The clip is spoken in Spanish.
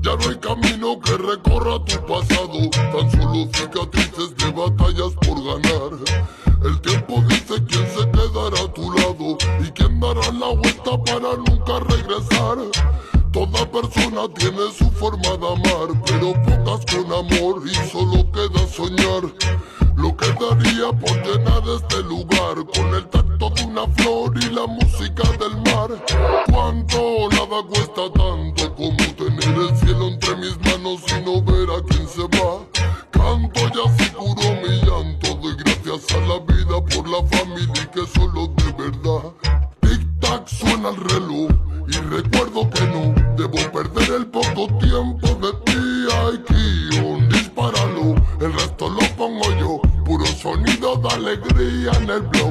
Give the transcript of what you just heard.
Ya no hay camino que recorra tu pasado, tan solo cicatrices de batallas por ganar. El tiempo dice quién se quedará a tu lado y quién dará la vuelta para nunca regresar. Toda persona tiene su forma de amar, pero pocas con amor y solo queda soñar. Lo que daría por llenar este lugar con el tacto de una flor y la música del mar. Cuánto nada cuesta tanto como tener el cielo entre mis manos y no ver a quién se va. Canto y así curo mi llanto, doy gracias a la vida por la familia que solo de verdad. Tic tac suena el reloj y recuerdo que no debo perder el poco tiempo de ti. Ay, Kion, dispáralo, el resto lo pongo yo. Puro sonido de alegría en el blog.